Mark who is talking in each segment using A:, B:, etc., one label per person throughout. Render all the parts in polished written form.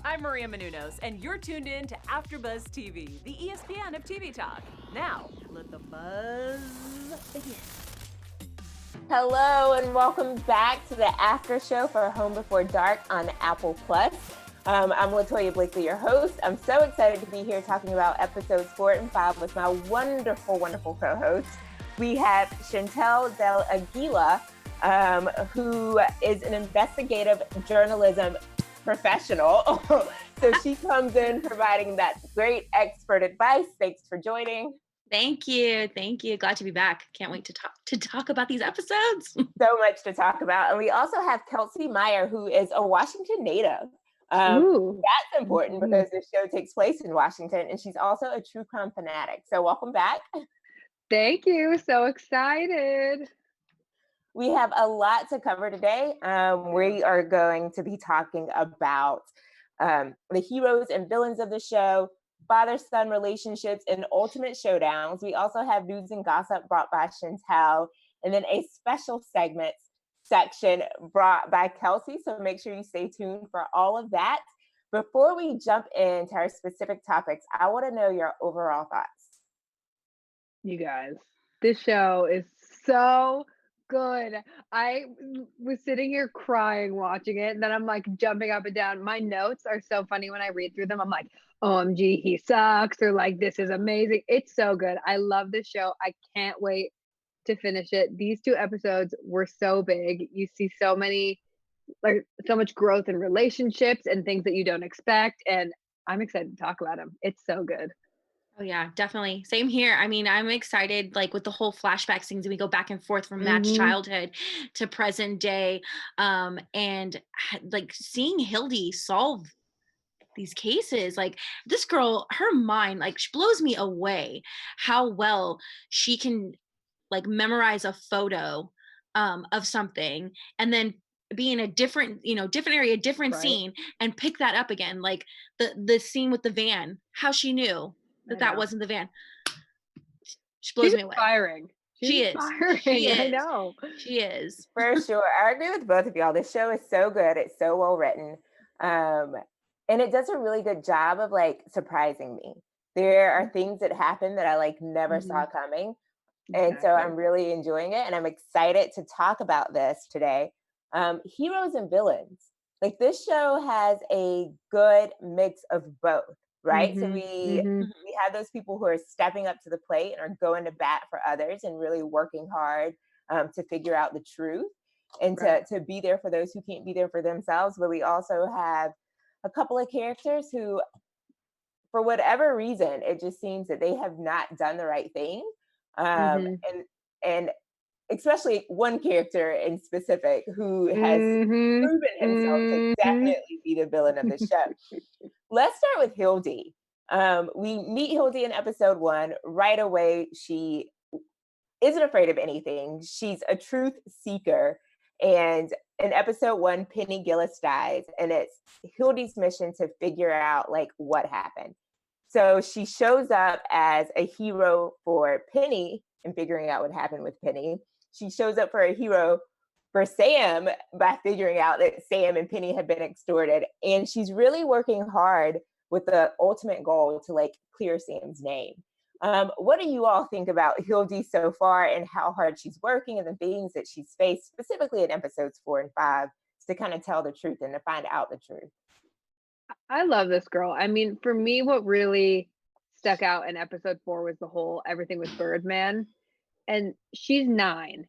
A: I'm Maria Menounos, and you're tuned in to AfterBuzz TV, the ESPN of TV talk. Now, let the buzz begin.
B: Hello and welcome back to the after show for Home Before Dark on Apple Plus. I'm Latoya Blakely, your host. I'm so excited to be here talking about episodes 4 and 5 with my wonderful, wonderful co-hosts. We have Chantel Del Aguila, who is an investigative journalism professional. So she comes in providing that great expert advice. Thanks for joining.
C: Thank you. Glad to be back. Can't wait to talk about these episodes.
B: So much to talk about. And we also have Kelsey Meyer, who is a Washington native. That's important because the show takes place in Washington, and she's also a true crime fanatic. So welcome back.
D: Thank you. So excited.
B: We have a lot to cover today. We are going to be talking about the heroes and villains of the show, father-son relationships, and ultimate showdowns. We also have news and gossip brought by Chantel, and then a special segment section brought by Kelsey. So make sure you stay tuned for all of that. Before we jump into our specific topics, I want to know your overall thoughts.
D: You guys, this show is so good. I was sitting here crying watching it, and then I'm like jumping up and down. My notes are so funny when I read through them. I'm like, OMG, he sucks, or like, this is amazing. It's so good. I love this show. I can't wait to finish it. These 2 episodes were so big. You see so much growth in relationships and things that you don't expect, and I'm excited to talk about them. It's so good.
C: Oh yeah, definitely. Same here. I mean, I'm excited like with the whole flashback scenes, and we go back and forth from Matt's childhood to present day, and like seeing Hilde solve these cases. Like this girl, her mind like blows me away how well she can like memorize a photo of something and then be in a different area, different scene, and pick that up again. Like the scene with the van, how she knew that wasn't the van. She blows me away.
D: Inspiring.
C: She is.
D: I know.
C: She is.
B: For sure. I agree with both of y'all. This show is so good. It's so well written. And it does a really good job of like surprising me. There are things that happen that I like never saw coming. And so I'm really enjoying it. And I'm excited to talk about this today. Heroes and villains. Like this show has a good mix of both. Right. So we have those people who are stepping up to the plate and are going to bat for others and really working hard to figure out the truth and to be there for those who can't be there for themselves. But we also have a couple of characters who, for whatever reason, it just seems that they have not done the right thing. And especially one character in specific who has proven himself to definitely be the villain of the show. Let's start with Hilde. We meet Hilde in episode 1. Right away, she isn't afraid of anything. She's a truth seeker. And in episode 1, Penny Gillis dies. And it's Hilde's mission to figure out like what happened. So she shows up as a hero for Penny and figuring out what happened with Penny. She shows up for a hero for Sam by figuring out that Sam and Penny have been extorted. And she's really working hard with the ultimate goal to like clear Sam's name. What do you all think about Hilde so far and how hard she's working and the things that she's faced specifically in episodes 4 and 5 to kind of tell the truth and to find out the truth?
D: I love this girl. I mean, for me, what really stuck out in episode 4 was the whole everything with Birdman. And she's 9.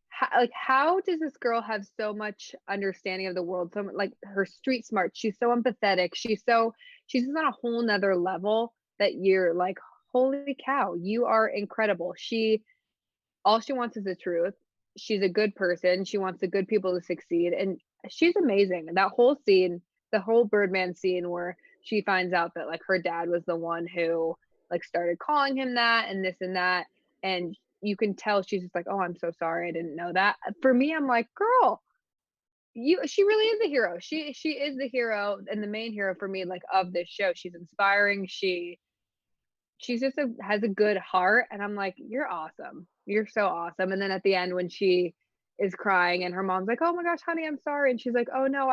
D: How does this girl have so much understanding of the world? So like her street smart. She's so empathetic. She's just on a whole nother level that you're like, holy cow, you are incredible. All she wants is the truth. She's a good person. She wants the good people to succeed. And she's amazing. That whole scene, the whole Birdman scene where she finds out that like her dad was the one who like started calling him that and this and that. And you can tell she's just like, oh, I'm so sorry, I didn't know that. For me, I'm like, girl, she really is the hero. She is the hero and the main hero for me, like of this show. She's inspiring. She's just has a good heart, and I'm like, you're awesome. You're so awesome. And then at the end when she is crying and her mom's like, oh my gosh, honey, I'm sorry, and she's like, oh no,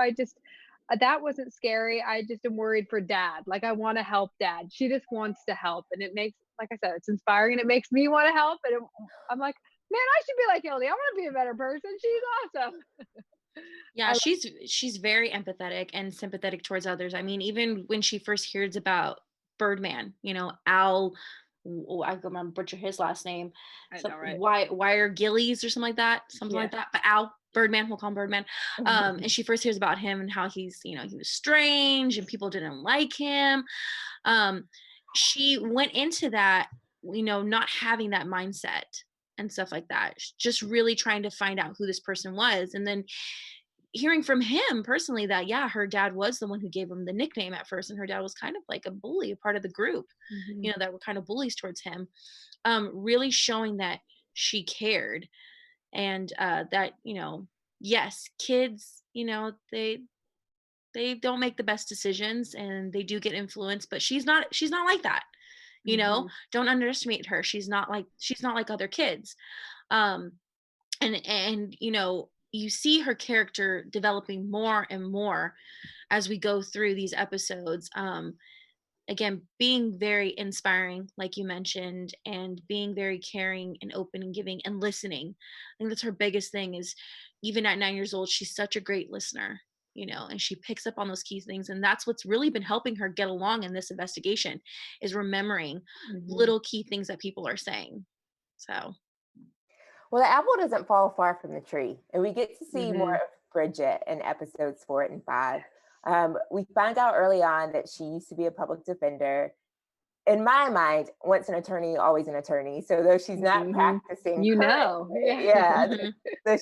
D: that wasn't scary. I just am worried for dad. Like, I want to help dad. She just wants to help. And it makes, like I said, it's inspiring and it makes me want to help. And I'm like, man, I should be like Hilde. I want to be a better person. She's awesome.
C: Yeah, she's very empathetic and sympathetic towards others. I mean, even when she first hears about Birdman, Al, I go remember butcher his last name.
D: I
C: So
D: know, right?
C: Wire Gillies or something like that. Something like that. But Al Birdman, we'll call him Birdman. And she first hears about him and how he's, he was strange and people didn't like him. She went into that, not having that mindset and stuff like that. Just really trying to find out who this person was. And then hearing from him personally that, yeah, her dad was the one who gave him the nickname at first. And her dad was kind of like a bully, a part of the group, that were kind of bullies towards him. Really showing that she cared and that, yes, kids, they don't make the best decisions and they do get influenced, but she's not like that. Don't underestimate her. She's not like other kids. And you see her character developing more and more as we go through these episodes. Again, being very inspiring, like you mentioned, and being very caring and open and giving and listening. I think that's her biggest thing. Is even at 9 years old, she's such a great listener, and she picks up on those key things. And that's what's really been helping her get along in this investigation, is remembering little key things that people are saying. So.
B: Well, the apple doesn't fall far from the tree, and we get to see more of Bridget in episodes 4 and 5. We find out early on that she used to be a public defender. In my mind, once an attorney, always an attorney. So though she's not practicing, though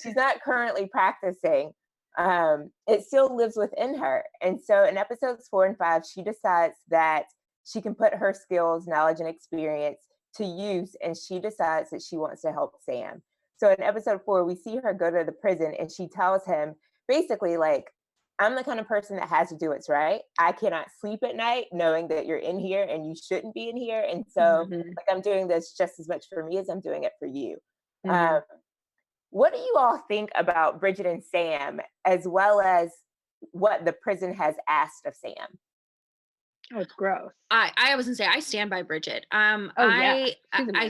B: she's not currently practicing, it still lives within her. And so in episodes 4 and 5, she decides that she can put her skills, knowledge, and experience to use, and she decides that she wants to help Sam. So in episode 4, we see her go to the prison and she tells him basically, like, I'm the kind of person that has to do what's right. I cannot sleep at night knowing that you're in here and you shouldn't be in here. And so like, I'm doing this just as much for me as I'm doing it for you. What do you all think about Bridget and Sam, as well as what the prison has asked of Sam?
D: Oh, it's gross.
C: I was gonna say I stand by Bridget. I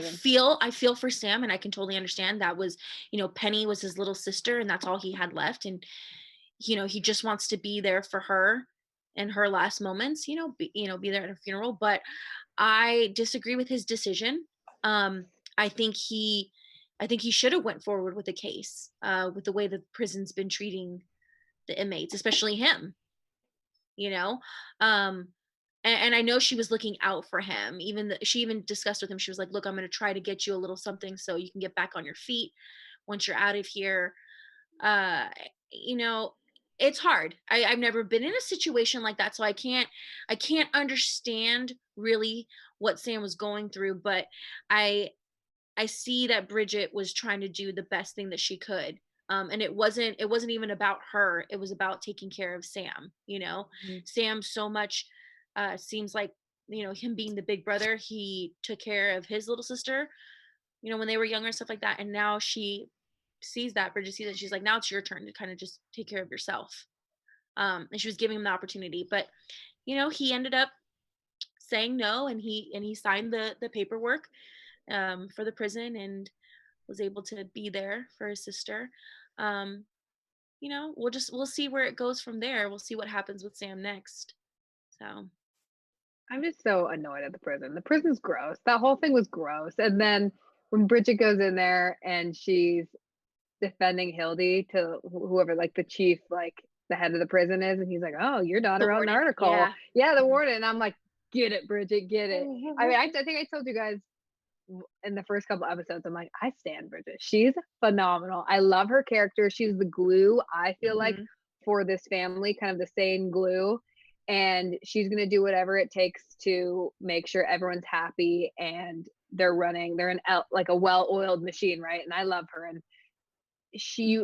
C: feel for Sam, and I can totally understand. That was, Penny was his little sister, and that's all he had left, and he just wants to be there for her in her last moments. Be there at her funeral. But I disagree with his decision. I think he should have went forward with the case, with the way the prison's been treating the inmates, especially him. And I know she was looking out for him. She even discussed with him. She was like, look, I'm going to try to get you a little something so you can get back on your feet once you're out of here. It's hard. I've never been in a situation like that. So I can't understand really what Sam was going through, but I see that Bridget was trying to do the best thing that she could. And it wasn't even about her. It was about taking care of Sam. Sam so much seems like, him being the big brother, he took care of his little sister, when they were younger and stuff like that. And now Bridget sees that, she's like, now it's your turn to kind of just take care of yourself. And she was giving him the opportunity, but, he ended up saying no, and he signed the paperwork for the prison and was able to be there for his sister. We'll see where it goes from there. We'll see what happens with Sam next. So
D: I'm just so annoyed at the prison. The prison's gross. That whole thing was gross. And then when Bridget goes in there and she's defending Hilde to whoever, like the chief, like the head of the prison is, and he's like, oh, your daughter wrote an article. Yeah, the warden. And I'm like, get it, Bridget, get it. I mean, I think I told you guys in the first couple episodes, I'm like, I stand Bridget. She's phenomenal. I love her character. She's the glue, I feel like, for this family, kind of the same glue. And she's going to do whatever it takes to make sure everyone's happy and they're like a well-oiled machine, right? And I love her. And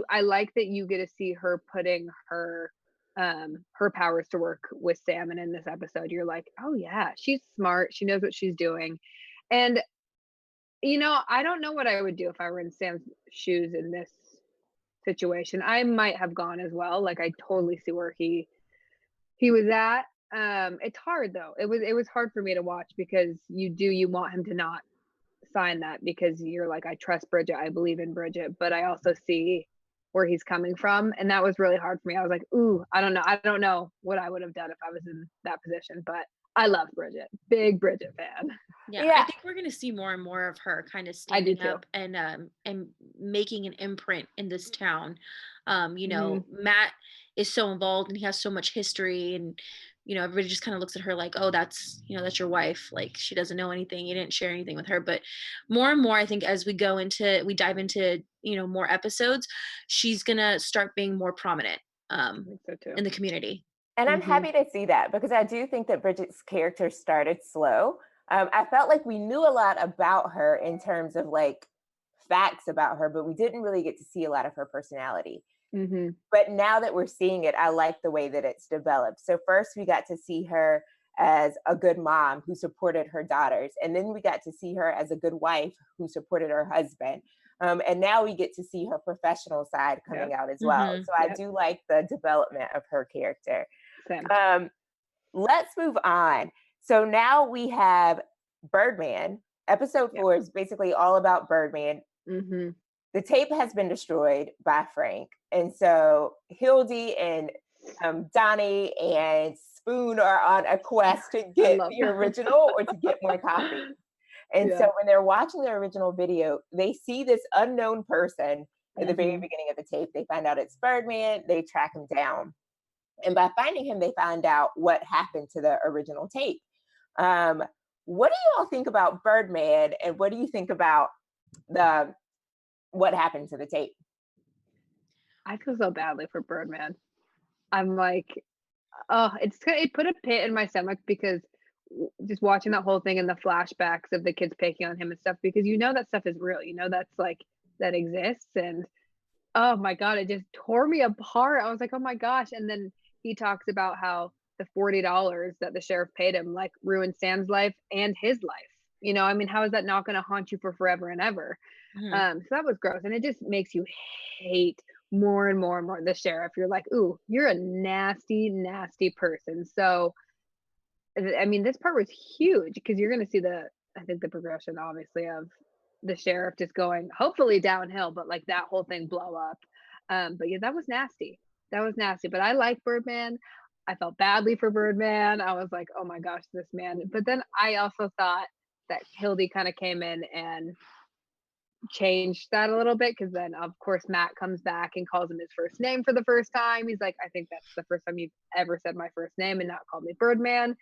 D: I like that you get to see her putting her powers to work with Sam. And in this episode, you're like, oh yeah, she's smart. She knows what she's doing. And I don't know what I would do if I were in Sam's shoes in this situation. I might have gone as well. Like, I totally see where he he was at. It's hard though. It was hard for me to watch because you want him to not sign that because you're like, I trust Bridget, I believe in Bridget, but I also see where he's coming from, and that was really hard for me. I was like, ooh, I don't know what I would have done if I was in that position, but I love Bridget, big Bridget fan.
C: Yeah, I
B: Yeah.
C: think we're gonna see more and more of her kind of
D: I do
C: standing
D: too.
C: up and making an imprint in this town. You
D: Mhm.
C: know, Matt is so involved and he has so much history, and you know, everybody just kind of looks at her like, oh, that's, you know, that's your wife. Like she doesn't know anything. You didn't share anything with her. But more and more, I think as we dive into, you know, more episodes, she's gonna start being more prominent
D: I think so too.
C: in the community.
B: And I'm
D: Mhm.
B: happy to see that because I do think that Bridget's character started slow. I felt like we knew a lot about her in terms of like facts about her, but we didn't really get to see a lot of her personality.
D: Mhm.
B: But now that we're seeing it, I like the way that it's developed. So first we got to see her as a good mom who supported her daughters. And then we got to see her as a good wife who supported her husband. And now we get to see her professional side coming out as well.
C: Mhm.
B: So I
D: Yep.
B: do like the development of her character.
D: Same.
B: Let's move on. So now we have Birdman. Episode
D: Yep.
B: 4 is basically all about Birdman.
D: Mhm.
B: The tape has been destroyed by Frank. And so Hilde and Donny and Spoon are on a quest to get
D: love
B: the
D: that.
B: original or to get more copies. And
D: Yeah.
B: so when they're watching the original video, they see this unknown person at the very
D: Mhm.
B: beginning of the tape. They find out it's Birdman. They track him down. And by finding him, they find out what happened to the original tape. What do you all think about Birdman? And what do you think about the what happened to the tape?
D: I feel so badly for Birdman. I'm like, oh, it put a pit in my stomach because just watching that whole thing and the flashbacks of the kids picking on him and stuff, because you know that stuff is real, you know that's like that exists, and oh my god, it just tore me apart. I was like, oh my gosh. And then he talks about how the $40 that the sheriff paid him like ruined Sam's life and his life. You know, I mean, how is that not going to haunt you for forever and ever?
C: Mhm.
D: So that was gross, and it just makes you hate more and more and more the sheriff. You're like, ooh, you're a nasty, nasty person. So, I mean, this part was huge because you're going to see I think the progression, obviously, of the sheriff just going hopefully downhill, but like that whole thing blow up. But yeah, that was nasty. That was nasty. But I like Birdman. I felt badly for Birdman. I was like, oh my gosh, this man. But then I also thought that Hildy kind of came in and changed that a little bit because then of course Matt comes back and calls him his first name for the first time. He's like, I think that's the first time you've ever said my first name and not called me Birdman.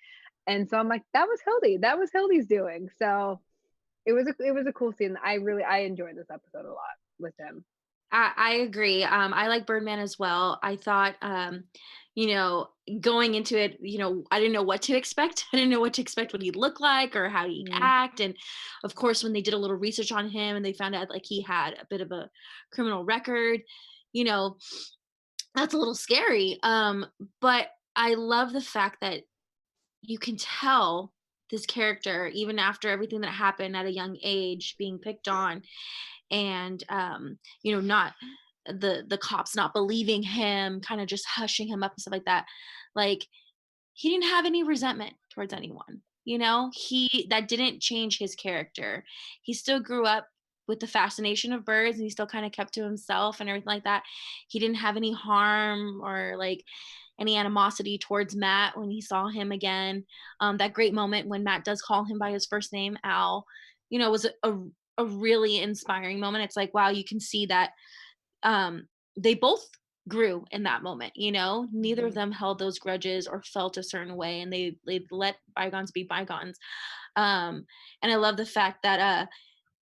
D: And so I'm like, that was Hildy. That was Hildy's doing. So it was a cool scene. I enjoyed this episode a lot with him.
C: I agree. I like Birdman as well. I thought, you know, going into it, you know, I didn't know what to expect. I didn't know what to expect, what he'd look like or how he'd
D: Mm.
C: act. And of course, when they did a little research on him and they found out like he had a bit of a criminal record, you know, that's a little scary. But I love the fact that you can tell this character, even after everything that happened at a young age, being picked on, and you know, not the cops not believing him, kind of just hushing him up and stuff like that. Like he didn't have any resentment towards anyone, you know. He That didn't change his character. He still grew up with the fascination of birds and he still kind of kept to himself and everything like that. He didn't have any harm or like any animosity towards Matt when he saw him again. That great moment when Matt does call him by his first name, Al, you know, was a really inspiring moment. It's like, wow, you can see that they both grew in that moment, you know. Neither of
D: Mhm.
C: them held those grudges or felt a certain way, and they let bygones be bygones. And I love the fact that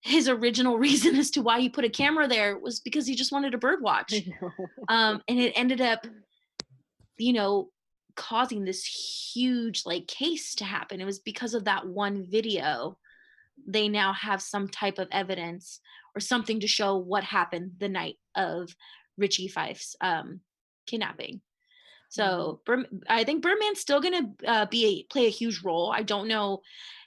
C: his original reason as to why he put a camera there was because he just wanted a bird
D: I
C: watch.
D: know.
C: And it ended up, you know, causing this huge like case to happen. It was because of that one video. They now have some type of evidence or something to show what happened the night of Richie Fife's kidnapping. So I think Birdman's still gonna play a huge role. I don't know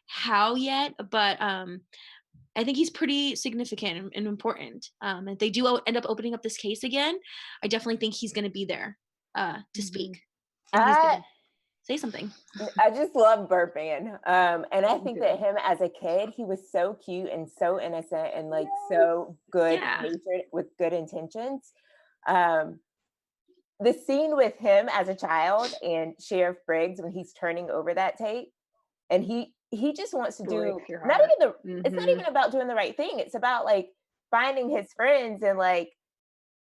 C: how yet, but I think he's pretty significant and important. If they do end up opening up this case again, I definitely think he's gonna be there to
D: Mhm.
C: speak, and he's
B: I
C: gonna. say something.
B: I just love Birdman. And I
D: Me
B: think
D: too.
B: that him as a kid, he was so cute and so innocent and like so good
C: Yeah.
B: natured with good intentions. Um, the scene with him as a child and Sheriff Briggs when he's turning over that tape and he just wants to do
D: Breaks your
B: not
D: heart.
B: even it's not even about doing the right thing. It's about like finding his friends and like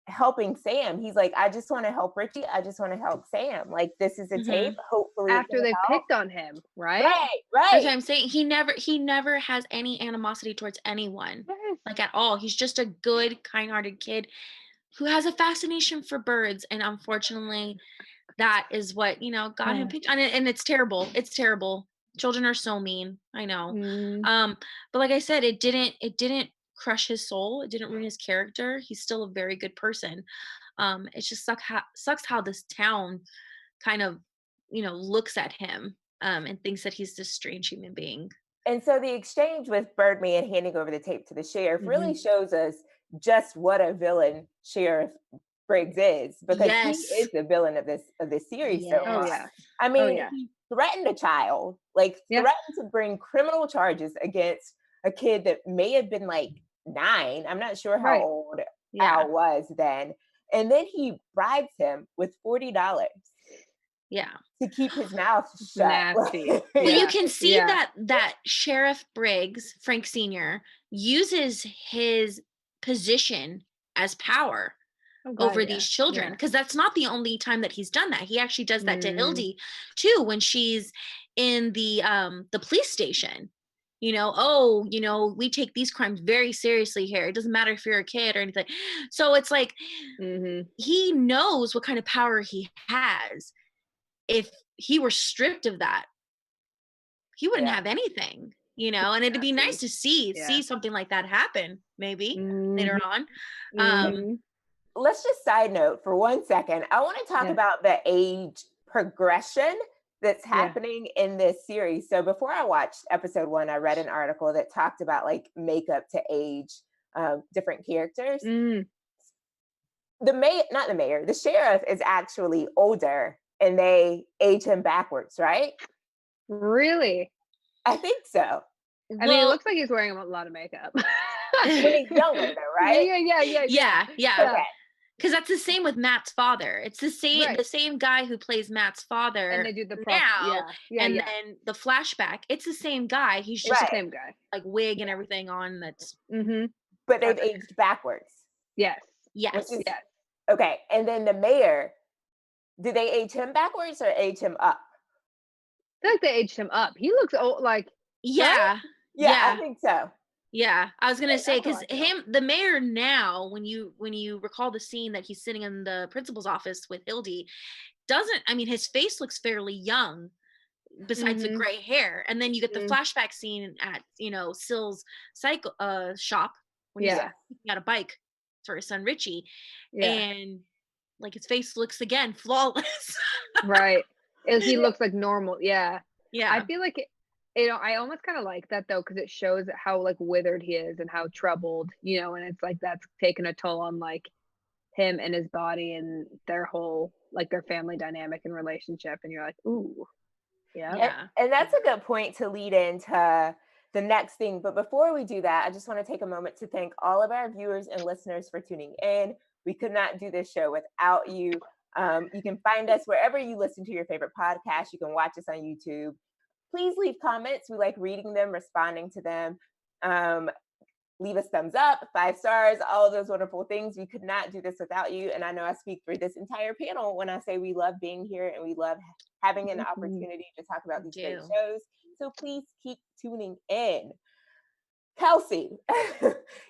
B: helping Sam. He's like, I just want to help Richie. I just want to help Sam. Like this is a tape. Hopefully it
D: After
B: can
D: they
B: help.
D: picked on him, right?
B: Right,
C: That's what
B: right.
C: I'm saying. He never has any animosity towards anyone,
D: Yes.
C: like at all. He's just a good, kind-hearted kid who has a fascination for birds, and unfortunately, that is what got him picked on it. And it's terrible. It's terrible. Children are so mean. I know. But like I said, it didn't crush his soul. It didn't ruin his character. He's still a very good person. It just sucks how this town kind of looks at him and thinks that he's this strange human being.
B: And so the exchange with Birdman handing over the tape to the sheriff really shows us just what a villain Sheriff Briggs is, because he
C: Yes.
B: is the villain of this series so far.
D: Oh yeah.
B: I mean,
D: yeah.
B: he threatened a child, like
D: Yeah.
B: threatened to bring criminal charges against a kid that may have been like 9. I'm not sure how
D: Right.
B: old
C: Yeah.
B: Al was then. And then he bribes him with $40
C: Yeah.
B: to keep his mouth shut.
D: Nasty.
C: Well, you
D: Yeah.
C: can see
D: Yeah.
C: that Sheriff Briggs, Frank Sr., uses his position as power
D: Oh, God,
C: over
D: yeah.
C: these children,
D: Yeah.
C: because that's not the only time that he's done that. He actually does that to
D: Mm.
C: Hilde too, when she's in the police station. We take these crimes very seriously here. It doesn't matter if you're a kid or anything. So it's like he knows what kind of power he has. If he were stripped of that, he wouldn't
B: Yeah.
C: have anything, and it'd be nice to see something like that happen maybe later on.
B: Let's just side note for 1 second. I want to talk about the age progression that's happening in this series. So before I watched episode 1, I read an article that talked about like makeup to age different characters. The sheriff is actually older and they age him backwards, right?
D: Really?
B: I think so.
D: I mean, it looks like he's wearing a lot of makeup.
B: When he's younger though, right?
C: Yeah.
B: Okay.
C: Because that's the same with Matt's father. It's the same guy who plays Matt's father
D: And they do the
C: now. Then the flashback, it's the same guy. He's just
D: the same guy,
C: like wig and everything on. That's
B: but they've aged backwards.
C: Yes.
B: Okay. And then the mayor, did they age him backwards or age him up?
D: I feel like they aged him up. He looks old, like
C: yeah.
B: I think so.
C: Yeah, I was gonna say, because the mayor now, when you recall the scene that he's sitting in the principal's office with Hilde, his face looks fairly young, besides the gray hair, and then you get the flashback scene at Syl's shop when he's picking out a bike for his son Richie, and like his face looks again flawless.
D: Right. He looks like normal. Yeah.
C: Yeah.
D: I feel like I almost kind of like that though, because it shows how like withered he is and how troubled, and it's like that's taken a toll on like him and his body and their whole like their family dynamic and relationship. And you're like, ooh,
B: And that's a good point to lead into the next thing. But before we do that, I just want to take a moment to thank all of our viewers and listeners for tuning in. We could not do this show without you. You can find us wherever you listen to your favorite podcast. You can watch us on YouTube. Please leave comments. We like reading them, responding to them. Leave us thumbs up, 5 stars, all of those wonderful things. We could not do this without you. And I know I speak for this entire panel when I say we love being here and we love having an opportunity to talk about these great shows. So please keep tuning in. Kelsey,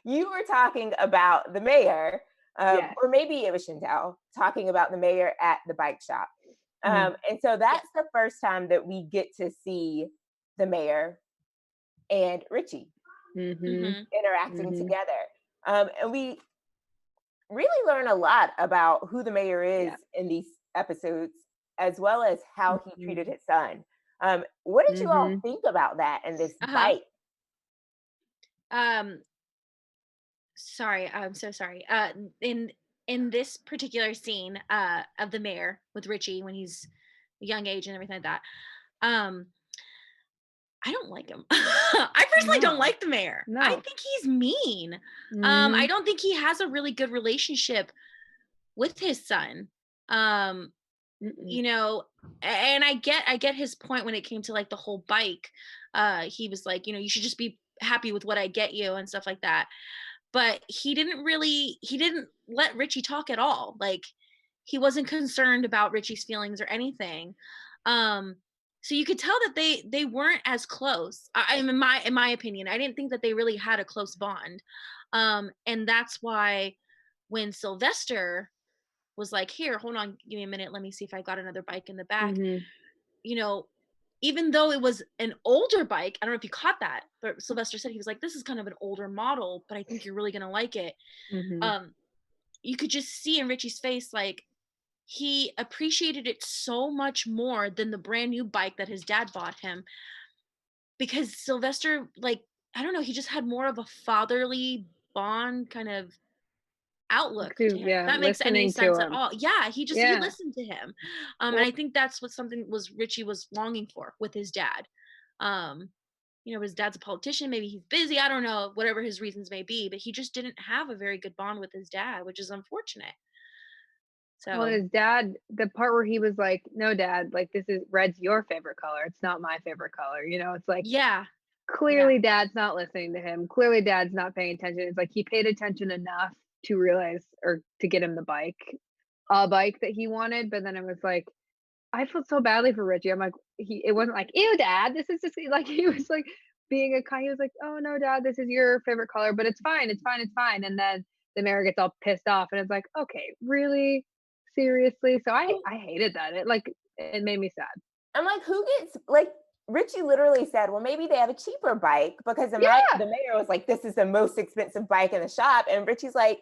B: you were talking about the mayor, or maybe it was Chantel, talking about the mayor at the bike shop. And so that's the first time that we get to see the mayor and Richie interacting together. And we really learn a lot about who the mayor is in these episodes, as well as how he treated his son. What did you all think about that and this bite?
C: Sorry, I'm so sorry. In this particular scene of the mayor with Richie, when he's young age and everything like that. I don't like him. I personally don't like the mayor.
D: No.
C: I think he's mean. I don't think he has a really good relationship with his son. You know, and I get his point when it came to like the whole bike. He was like, you know, you should just be happy with what I get you and stuff like that. But he didn't let Richie talk at all. Like, he wasn't concerned about Richie's feelings or anything. So you could tell that they weren't as close. In my opinion, I didn't think that they really had a close bond. And that's why when Sylvester was like, here, hold on, give me a minute, let me see if I got another bike in the back. You know, even though it was an older bike, I don't know if you caught that, but Sylvester said, he was like, this is kind of an older model, but I think you're really gonna like it. You could just see in Richie's face, like, he appreciated it so much more than the brand new bike that his dad bought him, because Sylvester, like, I don't know, he just had more of a fatherly bond kind of outlook to him. If that makes any sense at all. Yeah, he listened to him. And I think that's what Richie was longing for with his dad. You know, his dad's a politician, maybe he's busy, I don't know, whatever his reasons may be, but he just didn't have a very good bond with his dad, which is unfortunate. So,
D: well, his dad, the part where he was like, no, Dad, like, this is red's your favorite color, it's not my favorite color, you know, it's like,
C: yeah,
D: clearly Dad's not listening to him, clearly Dad's not paying attention. It's like he paid attention enough to realize, or to get him the a bike that he wanted, but then it was like, I felt so badly for Richie. I'm like, it wasn't like, ew, Dad, this is just like, he was like being he was like, oh no, Dad, this is your favorite color, but it's fine, it's fine, it's fine. And then the mayor gets all pissed off, and it's like, okay, really, seriously? So I hated that. It made me sad.
B: I'm like, who gets, like, Richie literally said, well, maybe they have a cheaper bike, because the mayor was like, this is the most expensive bike in the shop. And Richie's like,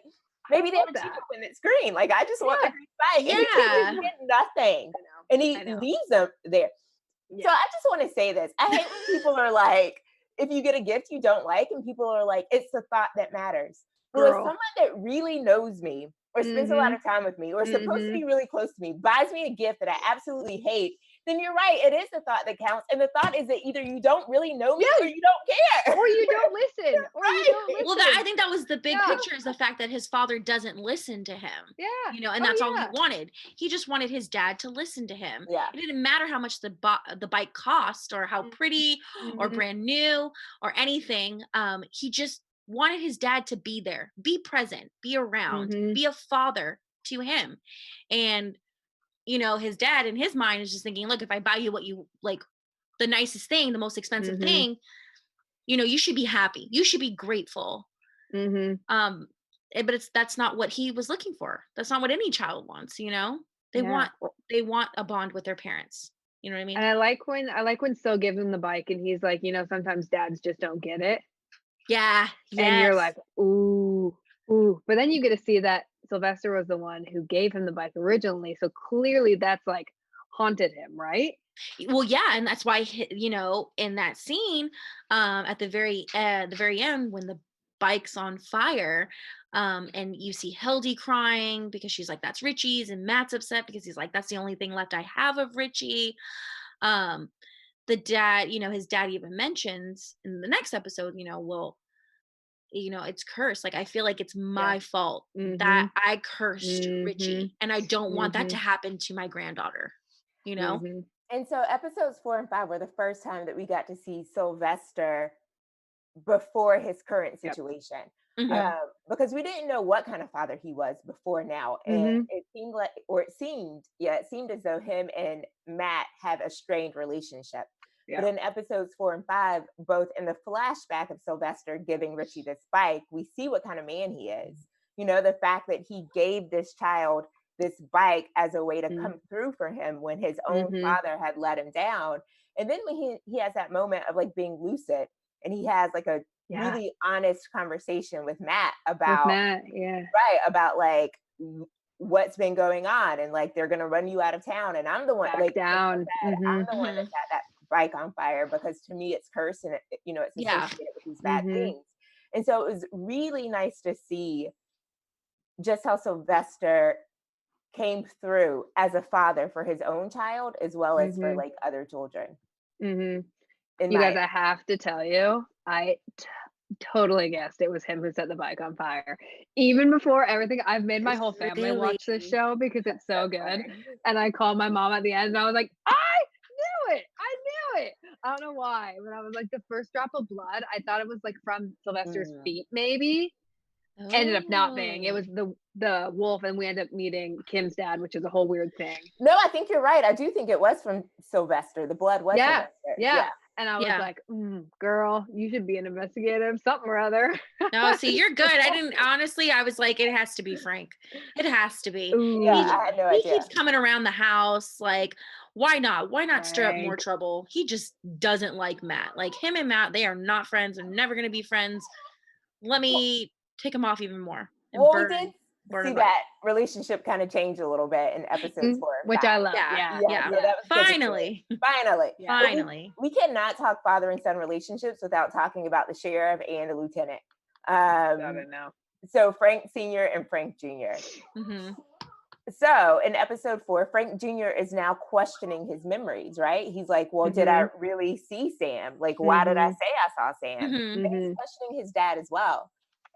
B: maybe they have a cheaper one that's green. Like, I just want the green bike. And the kid just get nothing. And he leaves them there. So I just want to say this. I hate when people are like, if you get a gift you don't like, and people are like, it's the thought that matters. Well, if someone that really knows me, or spends a lot of time with me, or is supposed to be really close to me, buys me a gift that I absolutely hate, then you're right, it is the thought that counts. And the thought is that either you don't really know me, or you don't care,
D: or you don't listen, or you don't listen.
C: Well, I think that was the big picture, is the fact that his father doesn't listen to him. You know, and that's all he wanted. He just wanted his dad to listen to him. It didn't matter how much the bike cost, or how pretty, or brand new, or anything. He just wanted his dad to be there, be present, be around, be a father to him. And you know, his dad in his mind is just thinking, look, if I buy you what you like, the nicest thing, the most expensive thing, you know, you should be happy, you should be grateful. But that's not what he was looking for. That's not what any child wants, you know. They want a bond with their parents, you know what I mean?
D: And I like when Sil gives him the bike, and he's like, you know, sometimes dads just don't get it. And you're like, ooh. But then you get to see that Sylvester was the one who gave him the bike originally, so clearly that's like haunted him, right?
C: Well, yeah, and that's why, you know, in that scene, at the very end, when the bike's on fire, and you see Hilde crying because she's like, that's Richie's, and Matt's upset because he's like, that's the only thing left I have of Richie. The dad, you know, his dad even mentions in the next episode, you know, well, you know, it's cursed. Like, I feel like it's my fault that I cursed Richie, and I don't want that to happen to my granddaughter, you know?
B: And so episodes 4 and 5 were the first time that we got to see Sylvester before his current situation. Because we didn't know what kind of father he was before now. And it seemed as though him and Matt have a strained relationship. But in episodes 4 and 5, both in the flashback of Sylvester giving Richie this bike, we see what kind of man he is. You know, the fact that he gave this child this bike as a way to come through for him when his own father had let him down. And then when he has that moment of like being lucid, and he has like a really honest conversation with Matt about about like what's been going on, and like, they're gonna run you out of town, and I'm the one I'm the one that set that bike on fire, because to me it's cursed, and it, you know, it's associated with these bad things. And so it was really nice to see just how Sylvester came through as a father for his own child as well as for like other children.
D: You guys, I have to tell you, I totally guessed it was him who set the bike on fire. Even before everything, I've made my whole family watch this show because it's so good. And I called my mom at the end and I was like, I knew it. I don't know why. When I was like, the first drop of blood, I thought it was like from Sylvester's feet, maybe. Ended up not being. It was the wolf, and we ended up meeting Kim's dad, which is a whole weird thing.
B: No, I think you're right. I do think it was from Sylvester. The blood was Sylvester.
D: Yeah. And I was like, girl, you should be an investigative, something or other.
C: No, see, you're good. I didn't, honestly, I was like, it has to be Frank. It has to be.
B: Yeah, I had no idea.
C: He keeps coming around the house. Like, why not? Why not stir up more trouble? He just doesn't like Matt. Like, him and Matt, they are not friends. They're never going to be friends. Let me take him off even more.
B: Well, we did see that relationship kind of change a little bit in episodes 4 and 5.
D: Which I love.
C: Yeah.
B: So that was
C: Finally.
B: We cannot talk father and son relationships without talking about the sheriff and the lieutenant. So Frank Sr. and Frank Jr. So in episode 4, Frank Jr. is now questioning his memories, right? He's like, well, did I really see Sam? Like, why did I say I saw Sam? And he's questioning his dad as well.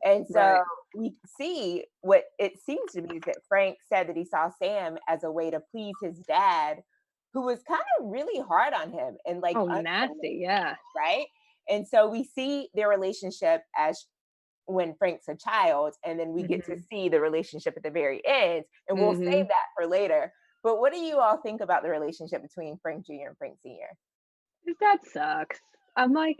B: And so we see what it seems to be is that Frank said that he saw Sam as a way to please his dad, who was kind of really hard on him and like
D: nasty,
B: right? And so we see their relationship as when Frank's a child, and then we get to see the relationship at the very end, and we'll save that for later. But what do you all think about the relationship between Frank Jr. and Frank Sr.?
D: His dad sucks. I'm like,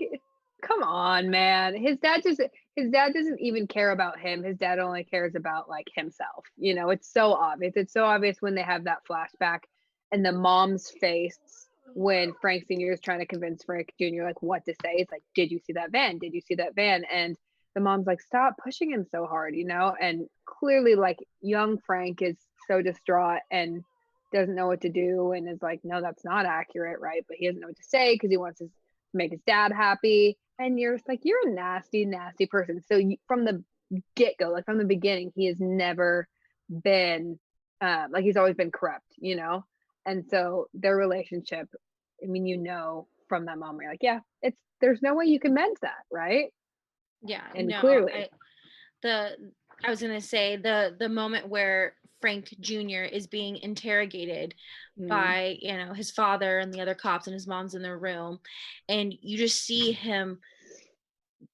D: come on, man. His dad doesn't even care about him. His dad only cares about like himself. You know, it's so obvious. It's so obvious when they have that flashback and the mom's face when Frank Sr. is trying to convince Frank Jr. like what to say. It's like, did you see that van? Did you see that van? And the mom's like, stop pushing him so hard, you know? And clearly like young Frank is so distraught and doesn't know what to do and is like, no, that's not accurate, right? But he doesn't know what to say because he wants to make his dad happy. And you're just like, you're a nasty, nasty person. So from the get-go, like from the beginning, he has never been, like he's always been corrupt, you know? And so their relationship, I mean, you know, from that moment, you're like, yeah, there's no way you can mend that, right?
C: Yeah.
D: And clearly.
C: I was going to say the moment where Frank Jr. is being interrogated by, you know, his father and the other cops and his mom's in their room. And you just see him,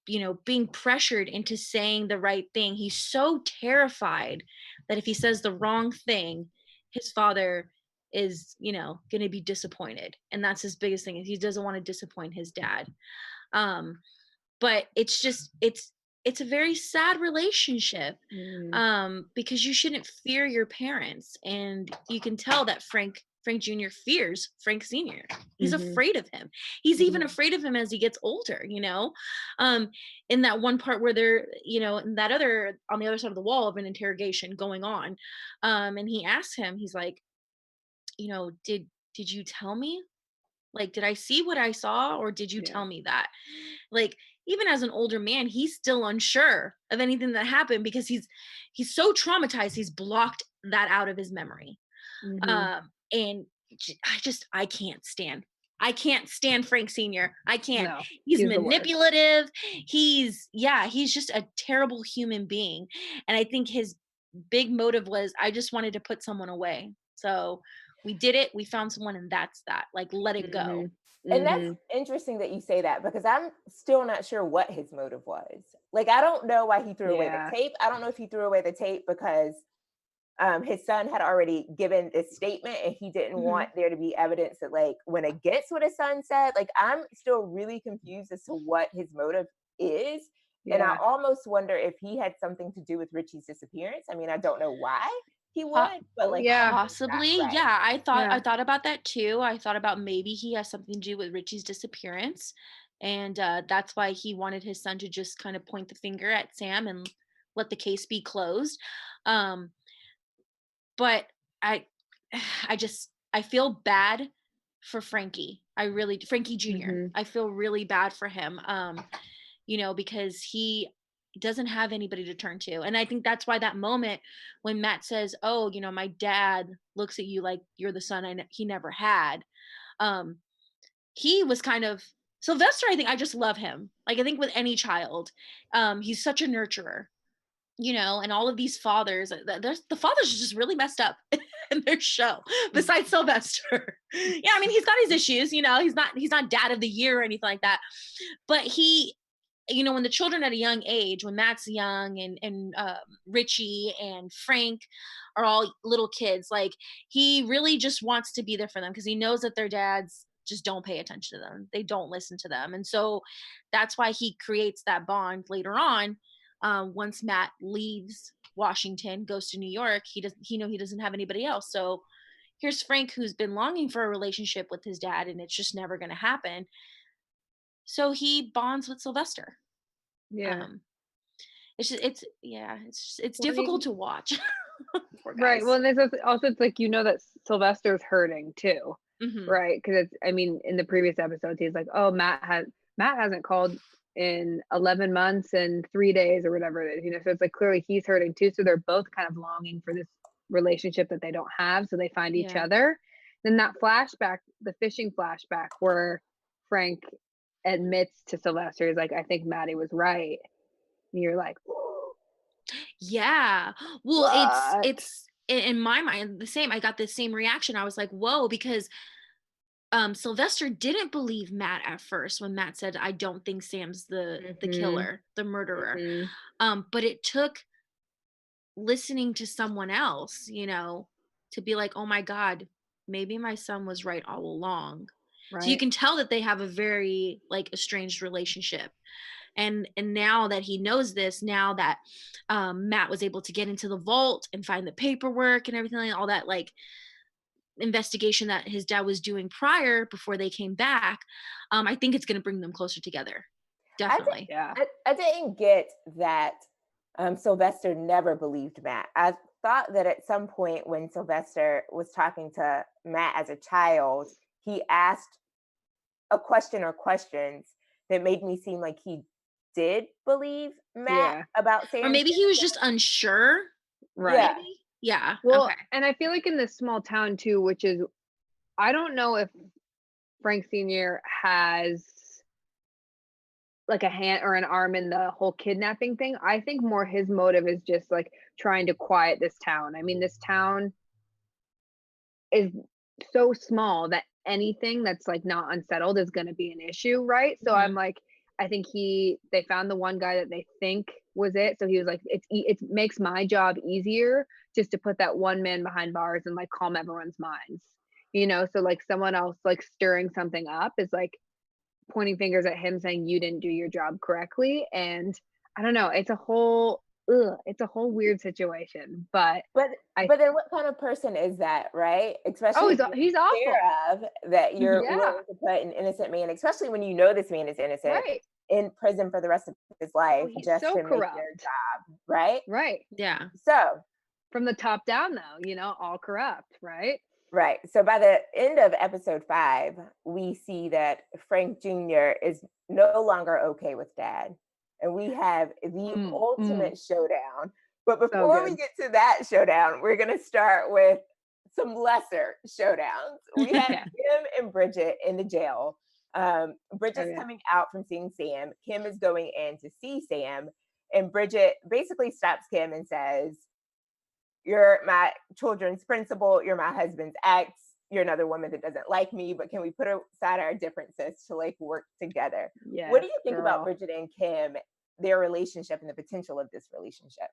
C: you know, being pressured into saying the right thing. He's so terrified that if he says the wrong thing, his father is, you know, going to be disappointed. And that's his biggest thing. He doesn't want to disappoint his dad. But it's just, it's a very sad relationship because you shouldn't fear your parents. And you can tell that Frank Jr. fears Frank Sr. He's afraid of him. He's even afraid of him as he gets older, you know? In that one part where they're, you know, in that other, on the other side of the wall of an interrogation going on. And he asks him, he's like, you know, did you tell me? Like, did I see what I saw or did you tell me that? Like, even as an older man, he's still unsure of anything that happened because he's so traumatized. He's blocked that out of his memory. And I can't stand Frank Sr. I can't. No, he's manipulative. He's just a terrible human being. And I think his big motive was, I just wanted to put someone away. So we did it. We found someone and that's that. Like, let it go.
B: And that's interesting that you say that because I'm still not sure what his motive was. Like, I don't know why he threw away the tape. I don't know if he threw away the tape because his son had already given this statement and he didn't want there to be evidence that like went against what his son said. Like, I'm still really confused as to what his motive is. And I almost wonder if he had something to do with Richie's disappearance. I mean, I don't know why he would, but like
C: possibly. Right. Yeah, I thought about that too. I thought about maybe he has something to do with Richie's disappearance, and that's why he wanted his son to just kind of point the finger at Sam and let the case be closed. But I feel bad for Frankie. Frankie Jr. I feel really bad for him. You know, because he doesn't have anybody to turn to. And I think that's why that moment when Matt says, oh, you know, my dad looks at you like you're the son he never had. He was kind of Sylvester. I think I just love him. Like, I think with any child, he's such a nurturer, you know, and all of these fathers, the fathers are just really messed up in their show, besides Sylvester. Yeah, I mean, he's got his issues, you know, he's not dad of the year or anything like that. But he, you know, when the children at a young age, when Matt's young and Richie and Frank are all little kids, like, he really just wants to be there for them because he knows that their dads just don't pay attention to them. They don't listen to them. And so that's why he creates that bond later on. Once Matt leaves Washington, goes to New York, he doesn't have anybody else. So here's Frank, who's been longing for a relationship with his dad, and it's just never going to happen. So he bonds with Sylvester.
D: Yeah.
C: It's difficult to watch. Poor
D: Right.
C: guys.
D: Well, and there's also, it's like, you know, that Sylvester's hurting too.
C: Mhm.
D: Right. Because it's, I mean, in the previous episodes, he's like, oh, Matt hasn't called in 11 months and 3 days or whatever it is, you know, so it's like clearly he's hurting too. So they're both kind of longing for this relationship that they don't have. So they find each
C: Yeah.
D: other. Then that flashback, the fishing flashback where Frank admits to Sylvester, he's like, I think Maddie was right. And you're like,
C: Yeah. Well,
D: what?
C: it's in my mind the same. I got the same reaction. I was like, whoa, because Sylvester didn't believe Matt at first when Matt said, I don't think Sam's the killer, the murderer. But it took listening to someone else, you know, to be like, oh my God, maybe my son was right all along. So you
D: Right.
C: can tell that they have a very like estranged relationship. And now that he knows this, now that Matt was able to get into the vault and find the paperwork and everything, like all that like investigation that his dad was doing prior before they came back, I think it's going to bring them closer together. Definitely.
B: I didn't get that Sylvester never believed Matt. I thought that at some point when Sylvester was talking to Matt as a child, he asked a question or questions that made me seem like he did believe Matt about Sam.
C: Or maybe he was just unsure.
D: Right.
C: Maybe? Yeah.
D: Well,
C: okay.
D: and I feel like in this small town too, which is, I don't know if Frank Sr. has like a hand or an arm in the whole kidnapping thing. I think more his motive is just like trying to quiet this town. I mean, this town is so small that anything that's like not unsettled is going to be an issue, right? So I'm like, I think they found the one guy that they think was it. So he was like, it makes my job easier just to put that one man behind bars and like calm everyone's minds, you know? So like someone else like stirring something up is like pointing fingers at him saying you didn't do your job correctly. And I don't know, it's a whole weird situation. But
B: then what kind of person is that, right? Especially
D: he's awful.
B: Sheriff, that you're
D: Yeah.
B: willing to put an innocent man, especially when you know this man is innocent,
D: Right.
B: in prison for the rest of his life just
D: so
B: to
D: corrupt.
B: make their job, right?
D: Right.
C: Yeah.
B: So
D: from the top down though, you know, all corrupt, right?
B: Right. So by the end of episode 5, we see that Frank Jr. is no longer okay with Dad. And we have the ultimate showdown. But before we get to that showdown, we're going to start with some lesser showdowns. We have Kim and Bridget in the jail. Bridget's coming out from seeing Sam. Kim is going in to see Sam. And Bridget basically stops Kim and says, you're my children's principal, you're my husband's ex, you're another woman that doesn't like me, but can we put aside our differences to like work together?
D: Yeah.
B: What do you think about Bridget and Kim, their relationship and the potential of this relationship?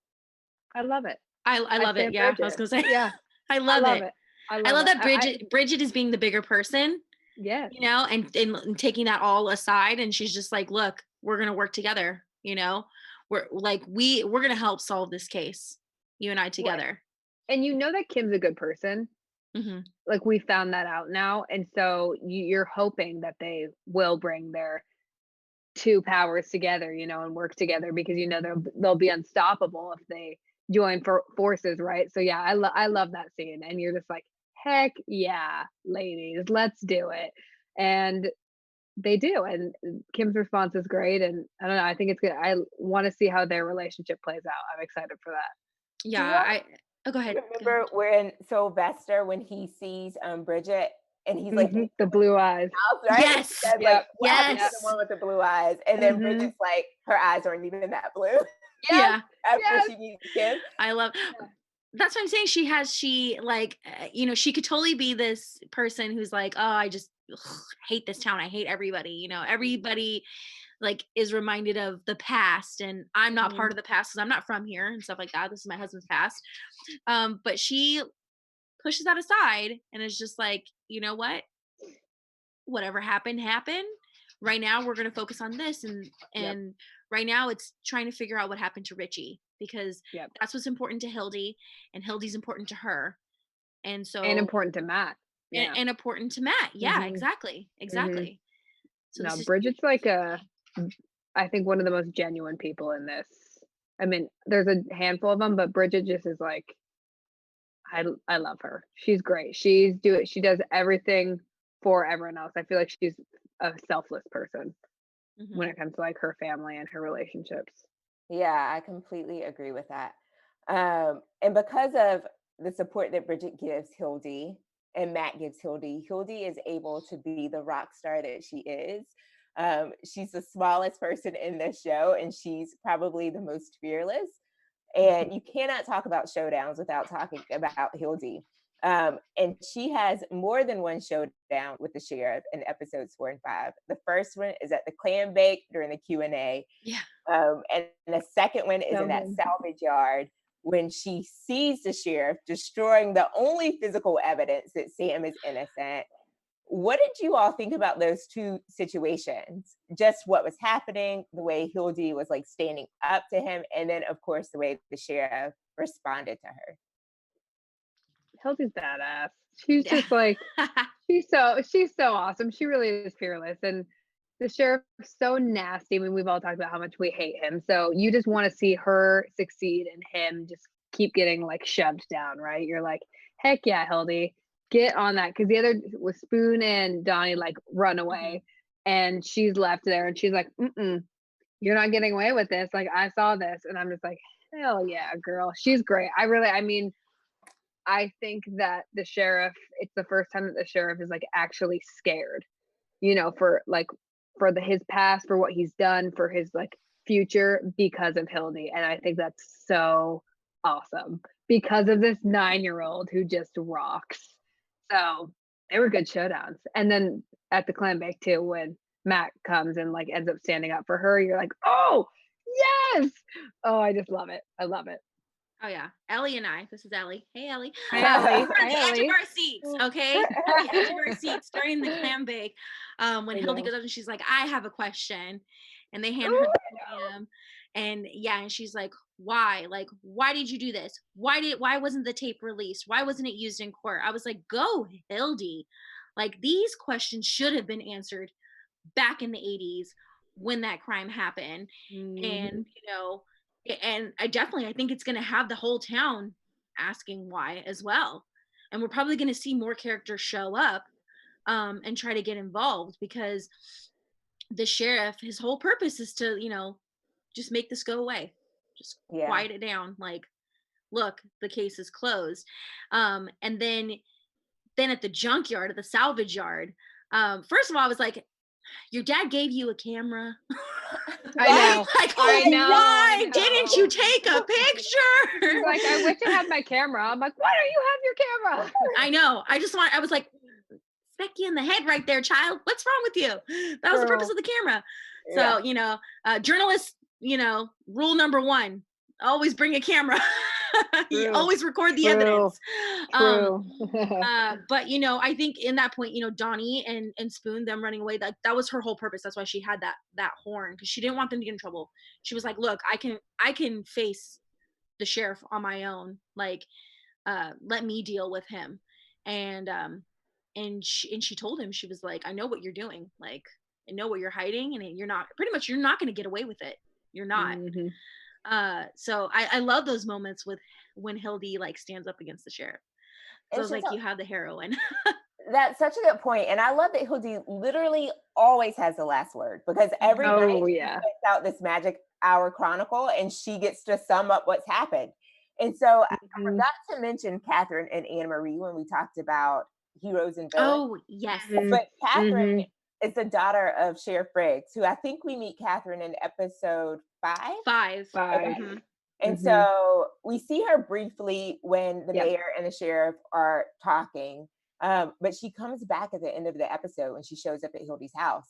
D: I love it.
C: I love it. Yeah,
D: Bridget.
C: I was gonna say.
D: Yeah.
C: I love it. I love that
D: Bridget.
C: Bridget is being the bigger person.
D: Yeah.
C: You know, and taking that all aside, and she's just like, look, we're gonna work together. You know, we're gonna help solve this case. You and I together.
D: Right. And you know that Kim's a good person. Like we found that out now. And so you're hoping that they will bring their two powers together, you know, and work together because, you know, they'll be unstoppable if they join forces. Right. So yeah, I love that scene. And you're just like, heck yeah, ladies, let's do it. And they do, and Kim's response is great, and I don't know, I think it's good. I want to see how their relationship plays out. I'm excited for that.
C: Yeah,
B: Do y'all
C: oh, go ahead.
B: remember when Sylvester, when he sees Bridget and he's like,
D: The blue eyes.
B: house, right?
C: Yes.
B: He says, like, what happened to
C: Yes.
B: the one with the blue eyes? And then
D: Mhm.
B: Bridget's like, her eyes aren't even that blue
C: Yeah.
B: after she meets Kim.
C: I love that's what I'm saying. She could totally be this person who's like, oh, I just hate this town. I hate everybody. Everybody like is reminded of the past, and I'm not part of the past because I'm not from here and stuff like that. This is my husband's past. But she pushes that aside and is just like, you know what? Whatever happened. Right now we're gonna focus on this, and right now it's trying to figure out what happened to Richie, because that's what's important to Hilde, and Hilde's important to her, and so
D: important to Matt.
C: And important to Matt. Yeah, exactly. So
D: no, Bridget's like I think one of the most genuine people in this. I mean, there's a handful of them, but Bridget just is like, I love her. She's great. She does everything for everyone else. I feel like she's a selfless person when it comes to like her family and her relationships.
B: Yeah, I completely agree with that. And because of the support that Bridget gives Hilde and Matt gives Hilde, Hilde is able to be the rock star that she is. She's the smallest person in this show, and she's probably the most fearless. And you cannot talk about showdowns without talking about Hilde. And she has more than one showdown with the sheriff in episodes 4 and 5. The first one is at the clam bake during the Q&A.
C: Yeah.
B: And the second one is in that salvage yard when she sees the sheriff destroying the only physical evidence that Sam is innocent. What did you all think about those two situations? Just what was happening, the way Hilde was like standing up to him, and then of course the way the sheriff responded to her.
D: Hilde's badass. She's just like she's so awesome. She really is fearless, and the sheriff's so nasty. I mean, we've all talked about how much we hate him. So you just want to see her succeed and him just keep getting like shoved down, right? You're like, heck yeah, Hilde, get on that. Because the other was Spoon and Donny like run away, and she's left there, and she's like, you're not getting away with this. Like, I saw this, and I'm just like, hell yeah, girl. She's great. I think that the sheriff, it's the first time that the sheriff is like actually scared, for his past, for what he's done, for his like future, because of Hilde. And I think that's so awesome because of this 9-year-old who just rocks. So they were good showdowns. And then at the clam bake too, when Matt comes and like ends up standing up for her, you're like, oh yes. Oh, I just love it. I love it.
C: Oh yeah, Ellie and I. This is Ellie. Hey Ellie.
D: Hi, Ellie.
C: We're at the edge of our seats, okay? We're at the edge of our seats during the clam bake. When Hilde goes up and she's like, "I have a question," and they hand her the podium, and and she's like, "Why? Like, why did you do this? Why wasn't the tape released? Why wasn't it used in court?" I was like, "Go, Hilde! Like these questions should have been answered back in the '80s when that crime happened," and and I think it's going to have the whole town asking why as well. And we're probably going to see more characters show up and try to get involved, because the sheriff, his whole purpose is to, just make this go away. Just quiet it down. Like, look, the case is closed. And then at the junkyard, at the salvage yard, first of all, I was like, your dad gave you a camera.
D: I know.
C: Like, why didn't you take a picture?
D: Like, I wish I had my camera. I'm like, why don't you have your camera?
C: I know. I was like, smack you in the head right there, child. What's wrong with you? That was the purpose of the camera. So, journalists, rule number 1, always bring a camera. You always record the evidence.
D: True.
C: But I think in that point, Donny and Spoon, them running away, that was her whole purpose. That's why she had that horn, because she didn't want them to get in trouble. She was like, look, I can face the sheriff on my own. Like, let me deal with him. And she told him, she was like, I know what you're doing. Like, I know what you're hiding, and you're not going to get away with it. You're not. So I love those moments when Hilde like stands up against the sheriff. So it's like, you have the heroine.
B: That's such a good point. And I love that Hilde literally always has the last word, because every night she puts out this magic hour chronicle and she gets to sum up what's happened. And so I forgot to mention Catherine and Anne Marie when we talked about heroes and villains.
C: Oh, yes.
B: But Catherine is the daughter of Sheriff Briggs, who I think we meet Catherine in episode 5. Okay. And so we see her briefly when the mayor and the sheriff are talking, but she comes back at the end of the episode when she shows up at Hildy's house,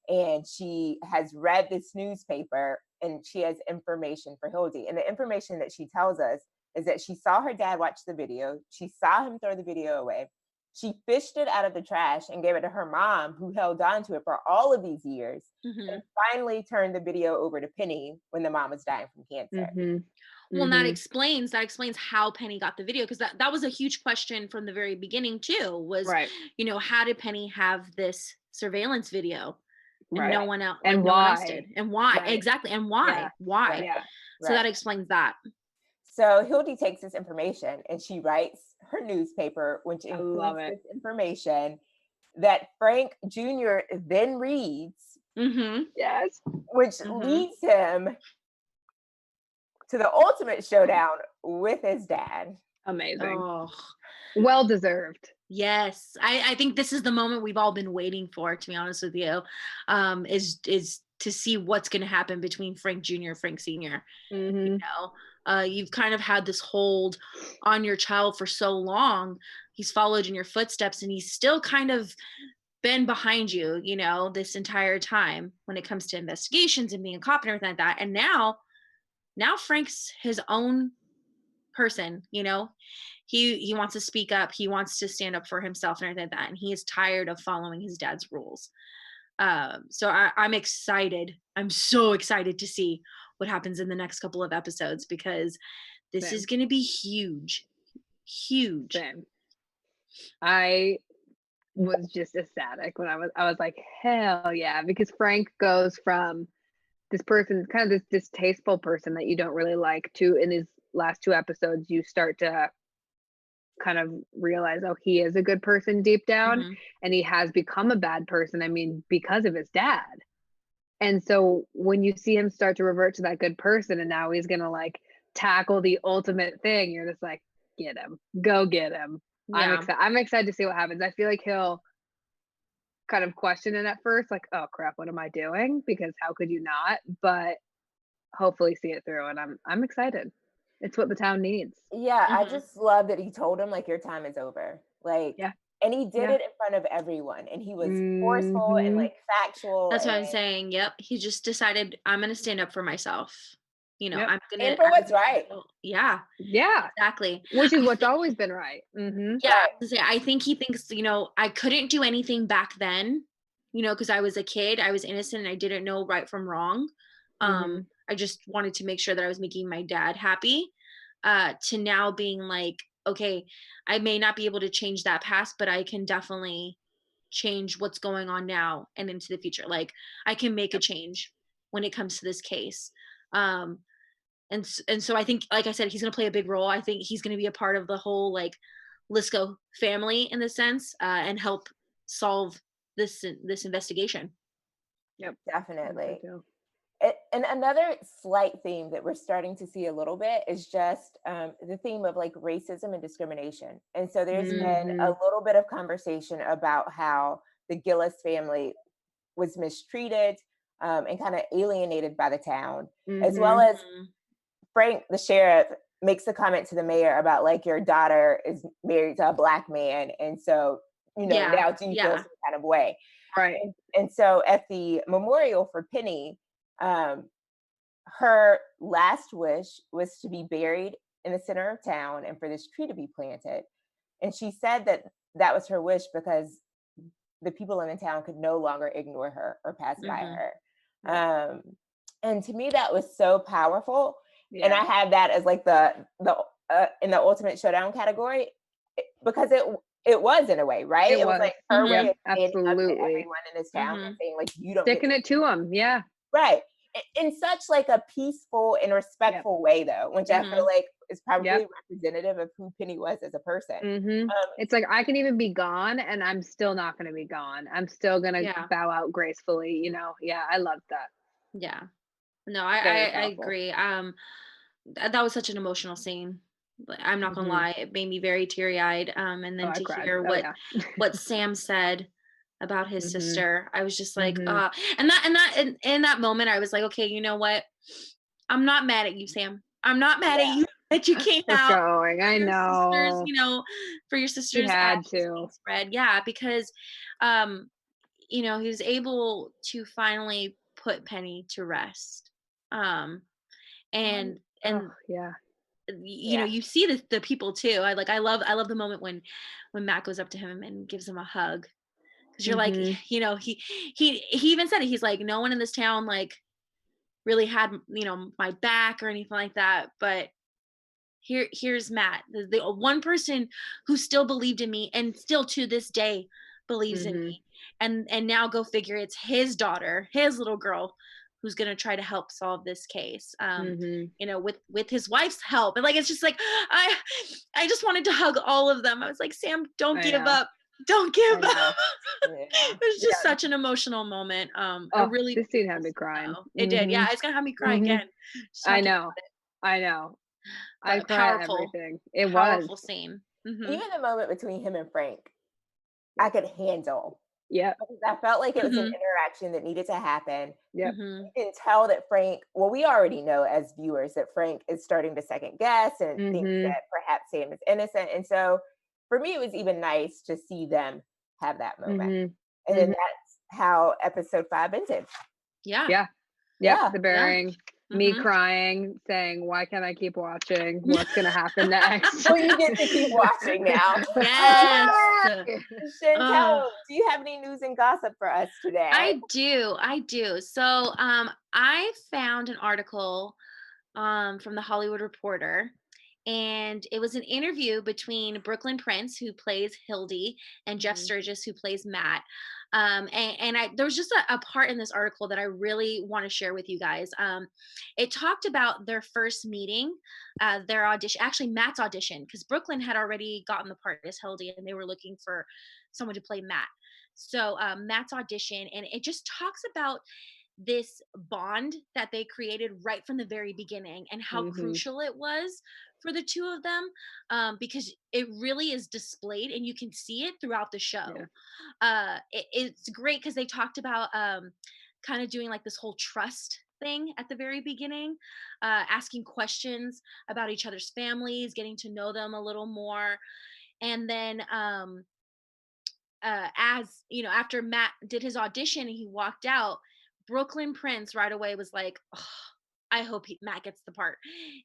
B: and she has read this newspaper and she has information for Hildy. And the information that she tells us is that she saw her dad watch the video. She saw him throw the video away. She fished it out of the trash and gave it to her mom, who held on to it for all of these years, and finally turned the video over to Penny when the mom was dying from cancer.
C: Well, and that explains how Penny got the video, because that was a huge question from the very beginning too, was, you know, how did Penny have this surveillance video and no one else,
D: and
C: no
D: why?
C: one else did, and why exactly, and why so that explains that.
B: So Hildy takes this information and she writes her newspaper, which includes this information that Frank Jr. then reads, which leads him to the ultimate showdown with his dad.
D: Amazing. Well deserved.
C: Yes. I think this is the moment we've all been waiting for, to be honest with you, is to see what's going to happen between Frank Jr. and Frank Sr. You know, you've kind of had this hold on your child for so long. He's followed in your footsteps and he's still kind of been behind you, you know, this entire time when it comes to investigations and being a cop and everything like that. And now Frank's his own person, you know, he wants to speak up. He wants to stand up for himself and everything like that. And he is tired of following his dad's rules. So I'm excited. I'm so excited to see what happens in the next couple of episodes, because this is going to be huge.
D: I was just ecstatic when I was like, hell yeah, because Frank goes from this person, kind of this distasteful person that you don't really like, to, in his last 2 episodes, you start to kind of realize, oh, he is a good person deep down, and he has become a bad person, I mean, because of his dad. And so when you see him start to revert to that good person, and now he's gonna like tackle the ultimate thing, you're just like, get him, go get him. I'm excited to see what happens. I feel like he'll kind of question it at first, like, oh crap, what am I doing? Because how could you not? But hopefully see it through, and I'm excited. It's what the town needs.
B: I just love that he told him, like, your time is over. Like, and he did it in front of everyone, and he was forceful and like factual.
C: That's what I'm saying. Yep. He just decided, I'm going to stand up for myself. You know, I'm going to.
B: And for what's right.
C: Yeah. Exactly.
D: Which is what's always been right.
C: Yeah. I think he thinks, you know, I couldn't do anything back then, you know, because I was a kid, I was innocent, and I didn't know right from wrong. I just wanted to make sure that I was making my dad happy, to now being like, okay, I may not be able to change that past, but I can definitely change what's going on now and into the future. Like, I can make a change when it comes to this case. And so I think, like I said, he's going to play a big role. I think he's going to be a part of the whole like Lisco family in the sense, and help solve this investigation.
B: Yep, definitely. And another slight theme that we're starting to see a little bit is just the theme of like racism and discrimination. And so there's been a little bit of conversation about how the Gillis family was mistreated and kind of alienated by the town, as well as Frank, the sheriff, makes a comment to the mayor about like, your daughter is married to a Black man. And so, you know, now do you feel some kind of way?
D: Right.
B: And so at the memorial for Penny, her last wish was to be buried in the center of town and for this tree to be planted. And she said that that was her wish because the people in the town could no longer ignore her or pass by her. And to me, that was so powerful. And I had that as like the in the ultimate showdown category, because it was in a way, right? It was like her way of standing up to everyone in this town and saying like, you don't
D: sticking it to them. Yeah.
B: Right. In such like a peaceful and respectful way though, which I feel like is probably representative of who Penny was as a person.
D: It's like, I can even be gone and I'm still not going to be gone. I'm still going to bow out gracefully, you know? Yeah, I love that.
C: Yeah. No, I
D: Very thoughtful.
C: agree. That was such an emotional scene. I'm not gonna lie, it made me very teary-eyed. And then
D: I
C: to
D: cried.
C: hear what Sam said about his sister, I was just like, and in that moment, I was like, okay, you know what? I'm not mad at you, Sam. I'm not mad at you that you came
D: For
C: out
D: going. I
C: sisters,
D: know.
C: you know, for your
D: He
C: sisters
D: had
C: as
D: to.
C: being spread. Yeah, because you know, he was able to finally put Penny to rest. And
D: Yeah.
C: you know, you see the people too. I love the moment when Matt goes up to him and gives him a hug, because you're like, you know, he even said it. He's like, no one in this town like really had, you know, my back or anything like that, but here's Matt, the one person who still believed in me and still to this day believes in me. And now go figure, it's his daughter, his little girl, who's going to try to help solve this case, you know, with his wife's help. And like, it's just like, I just wanted to hug all of them. I was like, Sam, don't give up. Don't give up. It was just such an emotional moment. A really
D: this scene had me crying.
C: It did. Yeah, it's gonna have me cry again.
D: I know. I cry at everything. It
C: powerful
D: was
C: scene.
B: Even the moment between him and Frank, I could handle.
D: Yeah.
B: I felt like it was an interaction that needed to happen.
D: Yeah.
B: You can tell that Frank, well, we already know as viewers that Frank is starting to second guess and think that perhaps Sam is innocent. And so for me, it was even nice to see them have that moment. And then that's how episode 5 ended.
C: Yeah.
D: The burying. Me crying, saying, why can't I keep watching? What's going to happen next?
B: Well, you get to keep watching now.
C: Yes.
B: Chantel, do you have any news and gossip for us today?
C: I do. So I found an article from the Hollywood Reporter, and it was an interview between Brooklyn Prince, who plays Hilde, and Jeff Sturgis, who plays Matt. There was just a part in this article that I really want to share with you guys. It talked about their first meeting, their audition, actually Matt's audition, because Brooklyn had already gotten the part as Hilde, and they were looking for someone to play Matt. So Matt's audition, and it just talks about this bond that they created right from the very beginning, and how crucial it was for the two of them, because it really is displayed and you can see it throughout the show. It's great because they talked about kind of doing like this whole trust thing at the very beginning, asking questions about each other's families, getting to know them a little more. And then as you know, after Matt did his audition and he walked out, Brooklyn Prince right away was like, oh, I hope Matt gets the part.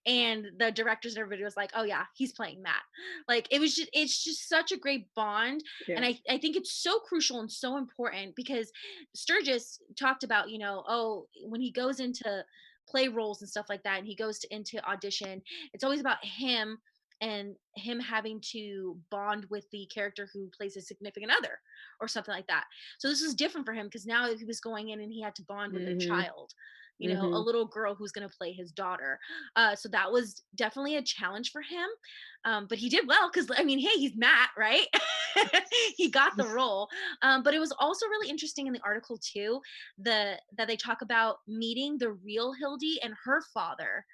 C: And the directors and everybody was like, oh yeah, he's playing Matt. Like it's just such a great bond. And I think it's so crucial and so important, because Sturgis talked about, you know, when he goes into play roles and stuff like that, and he goes into audition, it's always about him and him having to bond with the character who plays his significant other or something like that. So this is different for him, because now he was going in and he had to bond with a child, you know, a little girl who's going to play his daughter. So that was definitely a challenge for him. But he did well, because, I mean, hey, he's Matt, right? He got the role. But it was also really interesting in the article too, that they talk about meeting the real Hilde and her father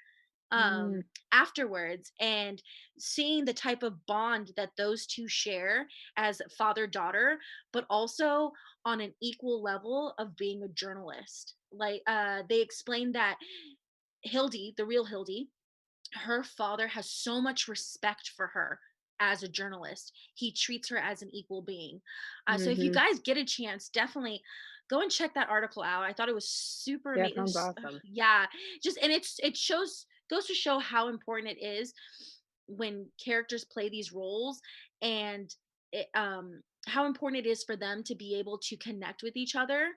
C: afterwards, and seeing the type of bond that those two share as father-daughter, but also on an equal level of being a journalist. Like they explained that Hilde, the real Hilde, her father has so much respect for her as a journalist. He treats her as an equal being. So if you guys get a chance, definitely go and check that article out. I thought it was super amazing.
D: Sounds awesome.
C: Yeah, just, and it goes to show how important it is when characters play these roles, and how important it is for them to be able to connect with each other,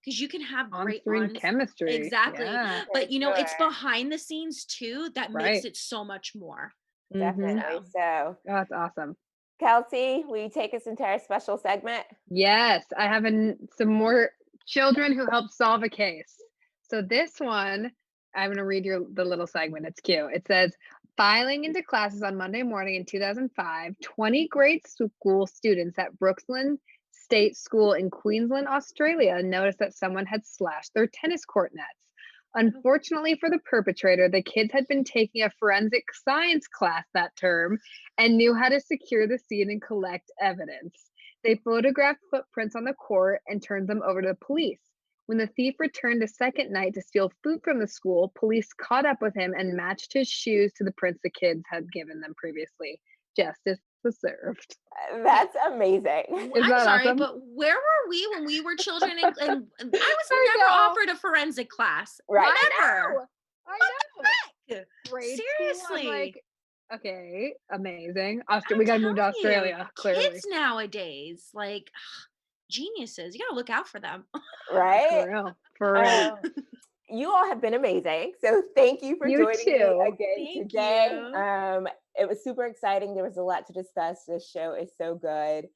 C: because you can have great
D: chemistry.
C: Exactly.
D: Yeah.
C: But you know, it's behind the scenes too that makes it so much more.
B: Definitely. So
D: that's awesome.
B: Kelsey, will you take us into our special segment?
D: Yes, I have some more children who help solve a case. So this one, I'm going to read the little segment. It's cute. It says, Filing into classes on Monday morning in 2005, 20 grade school students at Brooksland State School in Queensland, Australia, noticed that someone had slashed their tennis court nets. Unfortunately for the perpetrator, the kids had been taking a forensic science class that term and knew how to secure the scene and collect evidence. They photographed footprints on the court and turned them over to the police. When the thief returned a second night to steal food from the school, police caught up with him and matched his shoes to the prints the kids had given them previously. Justice was served.
B: That's amazing.
C: I'm
D: that
C: sorry,
D: awesome?
C: but where were we when we were children? And I was
D: I
C: never
D: know.
C: offered a forensic class.
B: Right.
C: Never.
D: I know. Grade school, I'm
C: Seriously.
D: like, okay, amazing. We
C: I'm
D: gotta move to
C: telling you,
D: Australia, clearly.
C: Kids nowadays, like geniuses. You gotta look out for them.
B: Right?
D: For real.
B: You all have been amazing. So thank you for
D: You
B: joining
D: too.
B: me again
C: Thank
B: today.
C: you.
B: It was super exciting. There was a lot to discuss. This show is so good.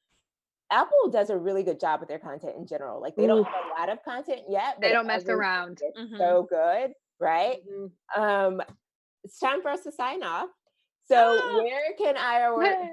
B: Apple does a really good job with their content in general. Like they don't have a lot of content yet, but
D: They don't mess
B: everything
D: around.
B: is so good, right?
D: Mhm.
B: It's time for us to sign off. So where can our